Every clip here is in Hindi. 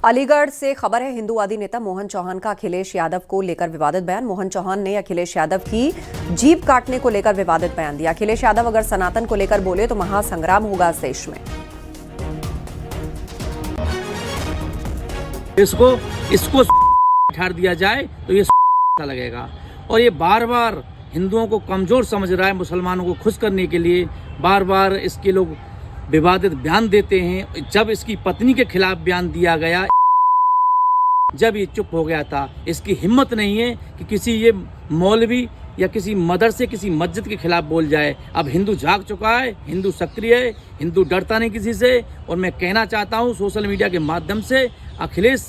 अलीगढ़ से खबर है। हिंदूवादी नेता मोहन चौहान का अखिलेश यादव को लेकर विवादित बयान। मोहन चौहान ने अखिलेश यादव की जीप काटने को लेकर विवादित बयान दिया। अखिलेश यादव अगर सनातन को लेकर बोले तो महासंग्राम होगा इस देश में। इसको ठार दिया जाए तो ये अच्छा लगेगा। और ये बार बार हिंदुओं को कमजोर समझ रहा है, मुसलमानों को खुश करने के लिए बार बार इसके लोग विवादित बयान देते हैं। जब इसकी पत्नी के खिलाफ बयान दिया गया, जब ये चुप हो गया था। इसकी हिम्मत नहीं है कि किसी ये मौलवी या किसी मदरसे, किसी मस्जिद के खिलाफ बोल जाए। अब हिंदू जाग चुका है, हिंदू सक्रिय है, हिंदू डरता नहीं किसी से। और मैं कहना चाहता हूँ सोशल मीडिया के माध्यम से, अखिलेश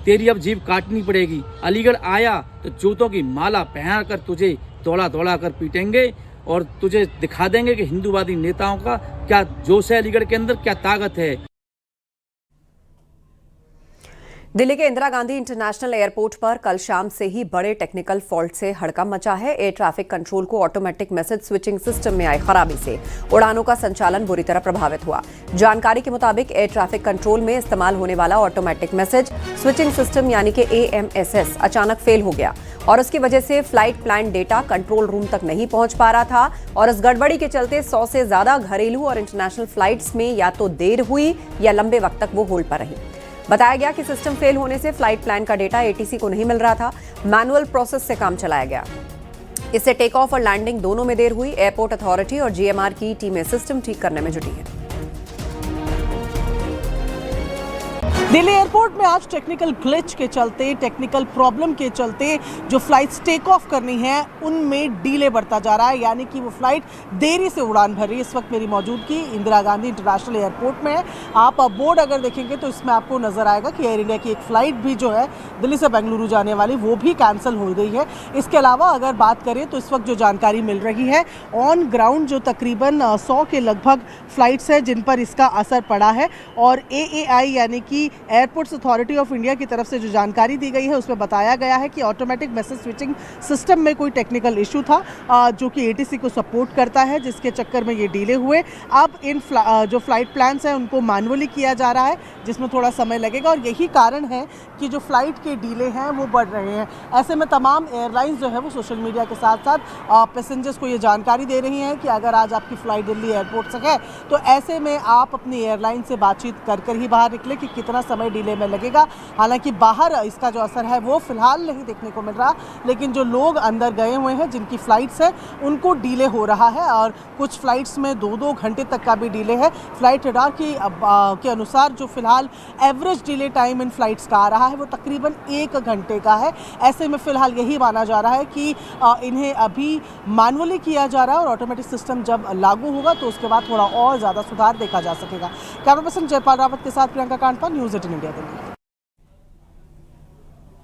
तेरी अब जीभ काटनी पड़ेगी। अलीगढ़ आया तो जूतों की माला पहना कर तुझे दौड़ा दौड़ा कर पीटेंगे और तुझे दिखा देंगे कि हिंदूवादी नेताओं का क्या जोश है, अलीगढ़ के अंदर क्या ताकत है। दिल्ली के इंदिरा गांधी इंटरनेशनल एयरपोर्ट पर कल शाम से ही बड़े टेक्निकल फॉल्ट से हड़कंप मचा है। एयर ट्रैफिक कंट्रोल को ऑटोमेटिक मैसेज स्विचिंग सिस्टम में आई खराबी से उड़ानों का संचालन बुरी तरह प्रभावित हुआ। जानकारी के मुताबिक एयर ट्रैफिक कंट्रोल में इस्तेमाल होने वाला ऑटोमेटिक मैसेज स्विचिंग सिस्टम यानी कि AMSS अचानक फेल हो गया और उसकी वजह से flight plan data control room तक नहीं पहुंच पा रहा था। और इस गड़बड़ी के चलते 100 से ज्यादा घरेलू और इंटरनेशनल फ्लाइट्स में या तो देर हुई या लंबे वक्त तक वो होल्ड पर रही। बताया गया कि सिस्टम फेल होने से फ्लाइट प्लान का डेटा ATC को नहीं मिल रहा था। मैनुअल प्रोसेस से काम चलाया गया। इससे टेक ऑफ और लैंडिंग दोनों में देर हुई। एयरपोर्ट अथॉरिटी और GMR की टीमें सिस्टम ठीक करने में जुटी हैं। दिल्ली एयरपोर्ट में आज टेक्निकल ग्लिच के चलते, टेक्निकल प्रॉब्लम के चलते जो फ्लाइट्स टेक ऑफ करनी है उनमें डीले बढ़ता जा रहा है, यानी कि वो फ्लाइट देरी से उड़ान भर रही है। इस वक्त मेरी मौजूदगी इंदिरा गांधी इंटरनेशनल एयरपोर्ट में है। आप बोर्ड अगर देखेंगे तो इसमें आपको नजर आएगा कि एयर इंडिया की एक फ्लाइट भी जो है दिल्ली से बेंगलुरु जाने वाली, वो भी कैंसिल हो गई है। इसके अलावा अगर बात करें तो इस वक्त जो जानकारी मिल रही है ऑन ग्राउंड जो तकरीबन 100 के लगभग फ्लाइट्स है जिन पर इसका असर पड़ा है। और AAI यानी कि एयरपोर्ट्स अथॉरिटी ऑफ इंडिया की तरफ से जो जानकारी दी गई है उसमें बताया गया है कि ऑटोमेटिक मैसेज स्विचिंग सिस्टम में कोई टेक्निकल इशू था जो कि ATC को सपोर्ट करता है, जिसके चक्कर में ये डीले हुए। अब इन जो फ्लाइट प्लान्स हैं उनको मैनुअली किया जा रहा है, जिसमें थोड़ा समय लगेगा और यही कारण है कि जो फ्लाइट के डीले हैं वो बढ़ रहे हैं। ऐसे में तमाम एयरलाइंस जो है वो सोशल मीडिया के साथ साथ पैसेंजर्स को ये जानकारी दे रही हैं कि अगर आज आपकी फ़्लाइट दिल्ली एयरपोर्ट से है तो ऐसे में आप अपनी एयरलाइन से बातचीत कर ही बाहर निकले कि कितना समय डीले में लगेगा। हालांकि बाहर इसका जो असर है वो फिलहाल नहीं देखने को मिल रहा, लेकिन जो लोग अंदर गए हुए हैं जिनकी फ़्लाइट्स है उनको डीले हो रहा है और कुछ फ़्लाइट्स में 2-2 घंटे तक का भी डीले है। फ्लाइट रडार के अनुसार जो फिलहाल average delay time in flights का आ रहा है वो तकरीबन 1 घंटे का है। ऐसे में फिलहाल यही माना जा रहा है कि इन्हें अभी मैनुअली किया जा रहा है और ऑटोमेटिक सिस्टम जब लागू होगा तो उसके बाद थोड़ा और ज़्यादा सुधार देखा जा सकेगा। कैमरा पर्सन जयपाल रावत के साथ प्रियंका कांडपा, न्यूज़ 18 इंडिया दिल्ली।